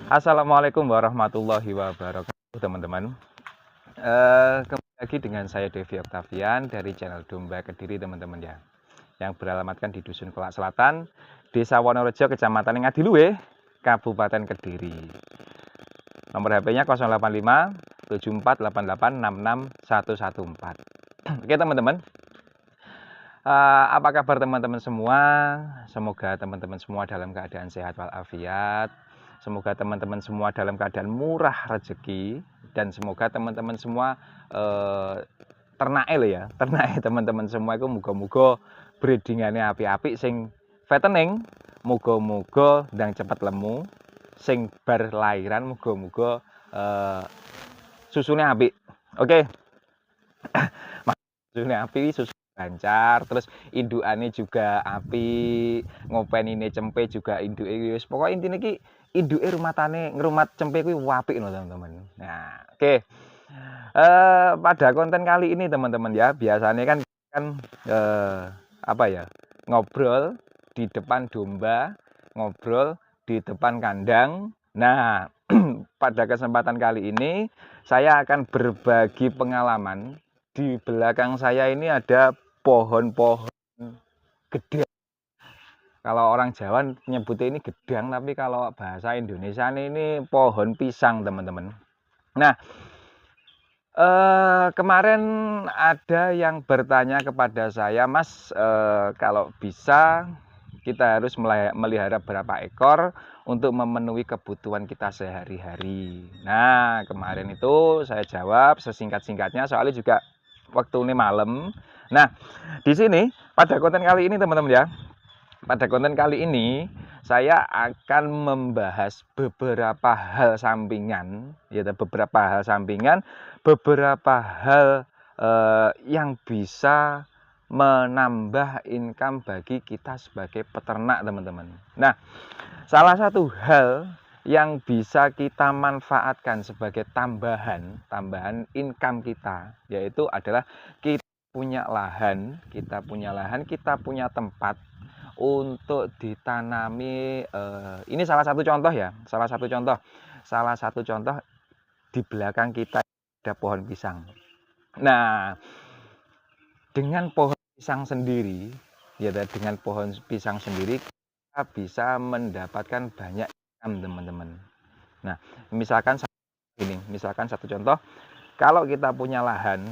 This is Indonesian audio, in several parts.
Assalamualaikum warahmatullahi wabarakatuh, teman-teman. Kembali lagi dengan saya Devi Oktavian dari channel Domba Kediri, teman-teman ya. Yang beralamatkan di Dusun Kelak Selatan, Desa Wonorejo, Kecamatan Ngadiluwe, Kabupaten Kediri. Nomor HP-nya 085 7488 66114. Oke, teman-teman. Apa kabar teman-teman semua? Semoga teman-teman semua dalam keadaan sehat walafiat. Semoga teman-teman semua dalam keadaan murah rezeki, dan semoga teman-teman semua ternae teman-teman semua itu muga-muga breedingane api-api, sing fattening muga-muga ndang cepet lemu, sing bar lairan muga-muga susune apik. Oke. Susune apik, susu lancar, terus indukane juga apik, ngopenine cempe juga induke wis pokoke intine iki induke ngrumat cempe kuwi apik lho, teman-teman. Nah, oke. Pada konten kali ini, teman-teman ya, biasanya kan apa ya, ngobrol di depan domba, ngobrol di depan kandang. Nah, pada kesempatan kali ini saya akan berbagi pengalaman. Di belakang saya ini ada pohon-pohon gede. Kalau orang Jawa nyebutnya ini gedang, tapi kalau bahasa Indonesia ini pohon pisang, teman-teman. Nah, kemarin ada yang bertanya kepada saya, Mas, kalau bisa kita harus melihara berapa ekor untuk memenuhi kebutuhan kita sehari-hari. Nah, kemarin itu saya jawab sesingkat-singkatnya, soalnya juga waktu ini malam. Nah, di sini pada konten kali ini, teman-teman ya, pada konten kali ini saya akan membahas beberapa hal sampingan, ya, beberapa hal yang bisa menambah income bagi kita sebagai peternak, teman-teman. Nah, salah satu hal yang bisa kita manfaatkan sebagai tambahan income kita, yaitu adalah kita punya lahan, kita punya tempat untuk ditanami. Ini salah satu contoh ya, salah satu contoh di belakang kita ada pohon pisang. Nah, dengan pohon pisang sendiri, ya, dengan pohon pisang sendiri kita bisa mendapatkan banyak income, teman-teman. Nah, misalkan satu contoh, kalau kita punya lahan,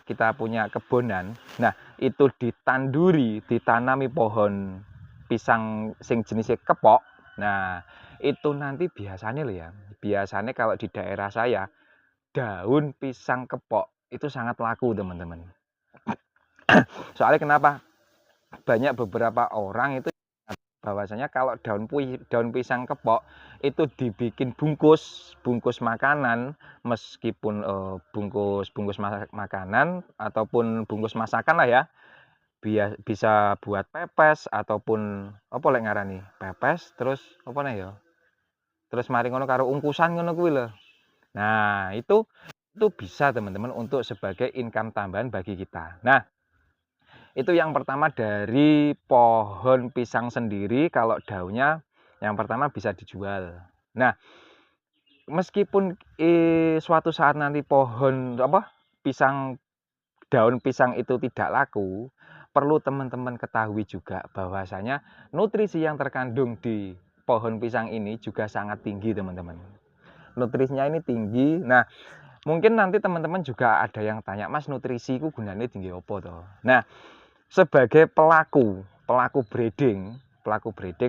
kita punya kebonan, nah itu ditanami pohon pisang sing jenisnya kepok. Nah, itu nanti biasanya loh ya, biasanya kalau di daerah saya daun pisang kepok itu sangat laku, teman-teman. Soalnya kenapa? Banyak beberapa orang itu bahwasanya kalau daun pisang kepok itu dibikin bungkus makanan, meskipun bungkus makanan ataupun bungkus masakan lah ya, bisa buat pepes ataupun apa lek ngarani pepes, terus apa nih ya, terus mari ngono karo ungkusan ngono kuwi lho. Nah, itu bisa, teman-teman, untuk sebagai income tambahan bagi kita. Nah, itu yang pertama dari pohon pisang sendiri. Kalau daunnya yang pertama bisa dijual. Nah, meskipun suatu saat nanti daun pisang itu tidak laku, perlu teman-teman ketahui juga bahwasanya nutrisi yang terkandung di pohon pisang ini juga sangat tinggi, teman-teman. Nutrisinya ini tinggi. Nah, mungkin nanti teman-teman juga ada yang tanya, Mas, nutrisi itu gunanya tinggi apa toh? Nah, sebagai pelaku breeding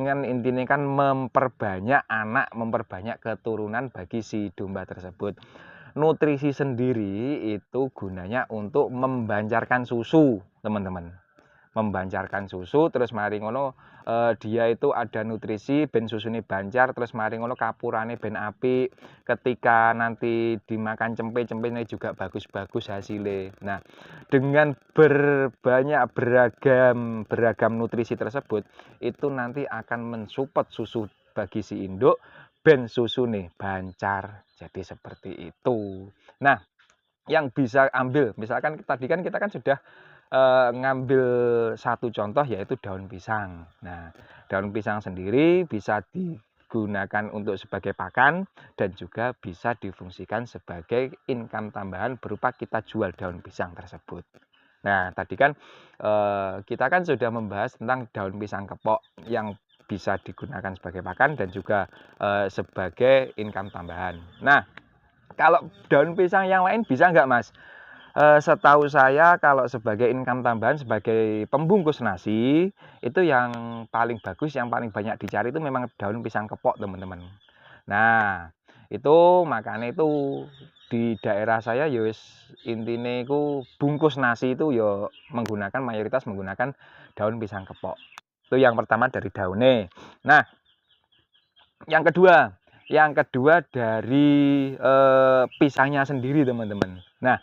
kan intinya kan memperbanyak anak, memperbanyak keturunan bagi si domba tersebut. Nutrisi sendiri itu gunanya untuk membancarkan susu, teman-teman. Membancarkan susu, terus mari ngono dia itu ada nutrisi ben susune bancar, terus mari ngono kapurane ben apik. Ketika nanti dimakan cempenya juga bagus-bagus hasilnya. Nah, dengan beragam nutrisi tersebut, itu nanti akan mensupport susu bagi si induk ben susune bancar. Jadi seperti itu. Nah, yang bisa ambil, misalkan tadi kan kita kan sudah ngambil satu contoh, yaitu daun pisang. Nah, daun pisang sendiri bisa digunakan untuk sebagai pakan dan juga bisa difungsikan sebagai income tambahan berupa kita jual daun pisang tersebut. Nah, tadi kan kita kan sudah membahas tentang daun pisang kepok yang bisa digunakan sebagai pakan dan juga sebagai income tambahan. Nah, kalau daun pisang yang lain bisa nggak, Mas? Setahu saya kalau sebagai income tambahan, sebagai pembungkus nasi, itu yang paling bagus, yang paling banyak dicari itu memang daun pisang kepok, teman-teman. Nah, itu makanya itu di daerah saya ya wis intine iku bungkus nasi itu ya mayoritas menggunakan daun pisang kepok. Itu yang pertama dari daunnya. Nah, yang kedua dari pisangnya sendiri, teman-teman. Nah,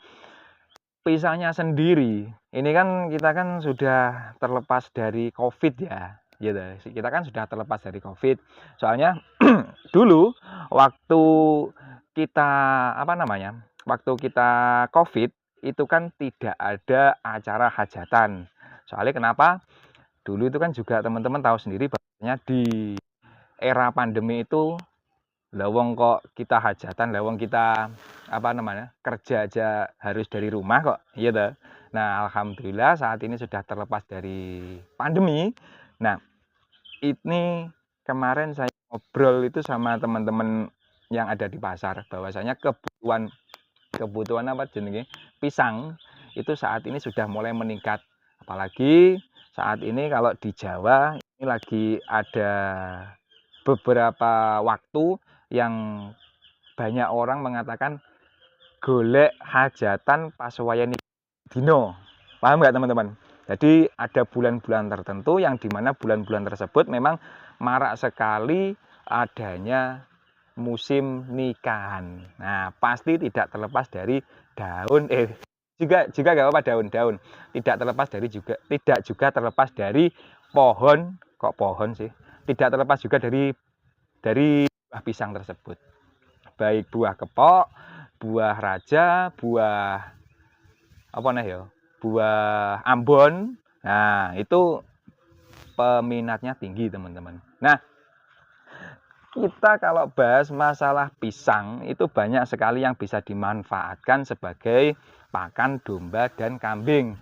pisangnya sendiri, ini kan kita kan sudah terlepas dari COVID ya, gitu. Kita kan sudah terlepas dari COVID. Soalnya dulu waktu kita waktu kita COVID itu kan tidak ada acara hajatan. Soalnya kenapa? Dulu itu kan juga teman-teman tahu sendiri bahwasanya di era pandemi itu lawang kok kita hajatan, lawang kita kerja aja harus dari rumah kok, iya toh. Nah, alhamdulillah saat ini sudah terlepas dari pandemi. Nah, ini kemarin saya ngobrol itu sama teman-teman yang ada di pasar bahwasanya kebutuhan pisang itu saat ini sudah mulai meningkat. Apalagi saat ini kalau di Jawa ini lagi ada beberapa waktu yang banyak orang mengatakan golek hajatan pas wayah dino. Paham nggak, teman-teman? Jadi ada bulan-bulan tertentu yang dimana bulan-bulan tersebut memang marak sekali adanya musim nikahan. Nah, pasti tidak terlepas dari daun jika nggak apa daun-daun tidak terlepas dari tidak juga terlepas dari pohon, kok pohon sih, tidak terlepas juga dari buah pisang tersebut, baik buah kepok, buah raja, buah ambon. Nah, itu peminatnya tinggi, teman-teman. Nah, kita kalau bahas masalah pisang itu banyak sekali yang bisa dimanfaatkan sebagai pakan domba dan kambing.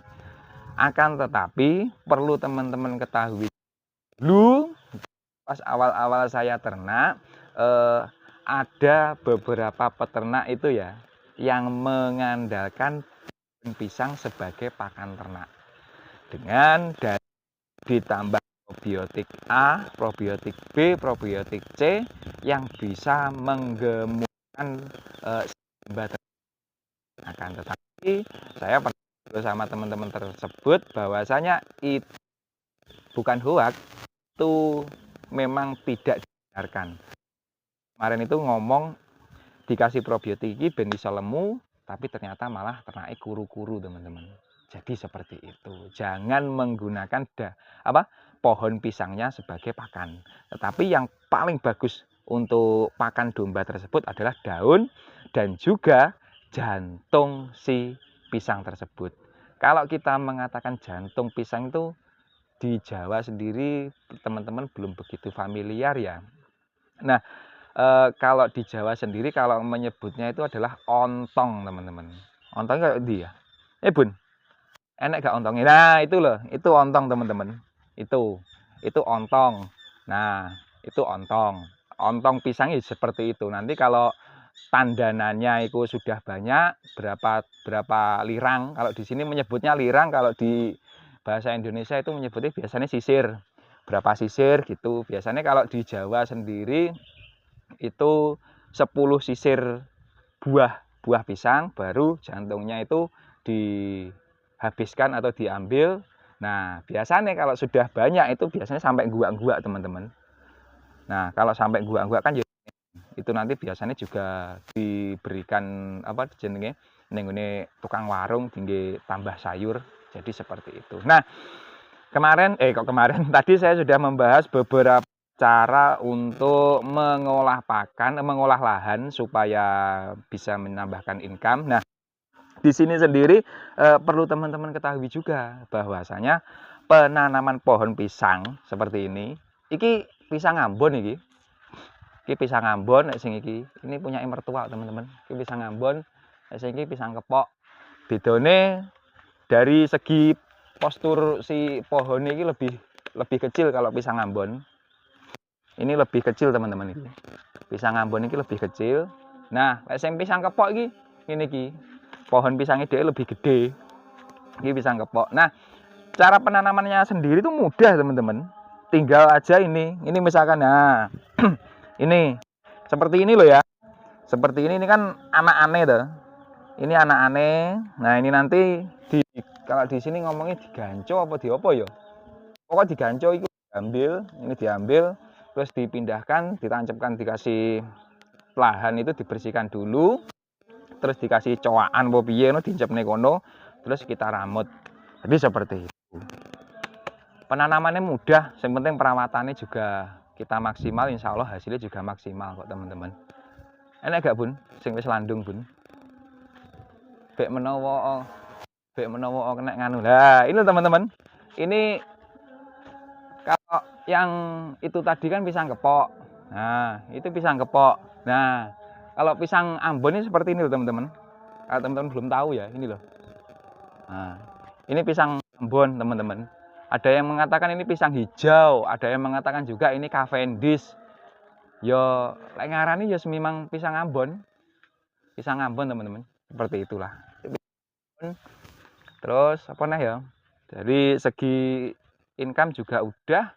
Akan tetapi perlu teman-teman ketahui dulu, pas awal-awal saya ternak ada beberapa peternak itu ya yang mengandalkan pisang sebagai pakan ternak dengan ditambah probiotik A, probiotik B, probiotik C yang bisa menggemukkan domba. Akan tetapi saya pernah bersama teman-teman tersebut bahwasanya itu bukan hoax, itu memang tidak dibenarkan. Kemarin itu ngomong dikasih probiotik ini ben iso lemu, tapi ternyata malah ternaknya kuru-kuru, teman-teman. Jadi seperti itu. Jangan menggunakan pohon pisangnya sebagai pakan. Tetapi yang paling bagus untuk pakan domba tersebut adalah daun dan juga jantung si pisang tersebut. Kalau kita mengatakan jantung pisang itu di Jawa sendiri teman-teman belum begitu familiar ya. Nah, kalau di Jawa sendiri kalau menyebutnya itu adalah ontong, teman-teman. Ontong kayak di ya? Bun, enak gak ontongnya? Nah, itu loh, itu ontong, teman-teman. Itu ontong. Nah, itu ontong. Ontong pisangnya seperti itu. Nanti kalau tandanannya itu sudah banyak, berapa lirang. Kalau di sini menyebutnya lirang, kalau di bahasa Indonesia itu menyebutnya biasanya sisir. Berapa sisir gitu. Biasanya kalau di Jawa sendiri itu 10 sisir buah pisang, baru jantungnya itu dihabiskan atau diambil. Nah, biasanya kalau sudah banyak itu biasanya sampai guak-guak, teman-teman. Nah, kalau sampai guak-guak kan itu nanti biasanya juga diberikan jenenge nenggone tukang warung tinggi tambah sayur. Jadi seperti itu. Nah, kemarin tadi saya sudah membahas beberapa cara untuk mengolah lahan supaya bisa menambahkan income. Nah, di sini sendiri perlu teman-teman ketahui juga bahwasanya penanaman pohon pisang seperti ini pisang Ambon iki. Iki pisang Ambon nek sing iki. Ini punya mertua, teman-teman. Iki pisang Ambon, nek sing iki pisang kepok. Bedone dari segi postur si pohon ini lebih kecil kalau pisang Ambon. Ini lebih kecil, teman-teman iki. Pisang Ambon ini lebih kecil. Nah, nek sing pisang kepok iki ngene iki. Pohon pisangnya dia lebih gede. Ini pisang kepok. Nah, cara penanamannya sendiri itu mudah, teman-teman. Tinggal aja ini misalkan, nah ini seperti ini loh ya, seperti ini kan anak aneh tuh, ini anak aneh. Nah ini nanti kalau di sini ngomongnya diganco apa di apa ya, pokoknya diganco itu diambil, ini diambil terus dipindahkan, ditancapkan, dikasih lahan itu dibersihkan dulu, terus dikasih coakan apa piye no diincepne kono, terus kita ramut. Jadi seperti itu. Penanamannya mudah, yang penting perawatannya juga kita maksimal, insya Allah hasilnya juga maksimal kok teman-teman. Enak gak bun? Sing wis landung bun. Bek menawa kena nganu. Nah ini teman-teman. Ini kalau yang itu tadi kan pisang kepok. Nah itu pisang kepok. Nah kalau pisang Ambon ini seperti ini loh teman-teman. Kalau teman-teman belum tahu ya ini loh. Nah ini pisang Ambon teman-teman. Ada yang mengatakan ini pisang hijau, ada yang mengatakan juga ini Cavendish. Yo, lek ngarani ya memang pisang Ambon. Pisang Ambon, teman-teman. Seperti itulah. Terus apa nah ya? Dari segi income juga udah.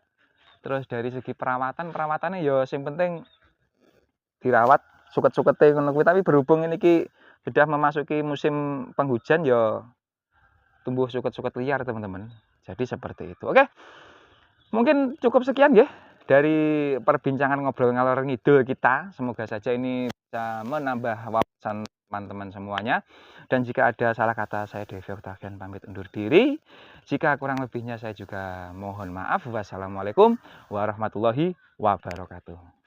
Terus dari segi perawatannya ya yang penting dirawat suket-sukete ngono kuwi, tapi berhubung ini ki sudah memasuki musim penghujan ya tumbuh suket-suket liar, teman-teman. Jadi seperti itu. Oke. Mungkin cukup sekian ya dari perbincangan ngobrol ngalor ngidul kita. Semoga saja ini bisa menambah wawasan teman-teman semuanya. Dan jika ada salah kata, saya Devi Oktavian pamit undur diri. Jika kurang lebihnya saya juga mohon maaf. Wassalamualaikum warahmatullahi wabarakatuh.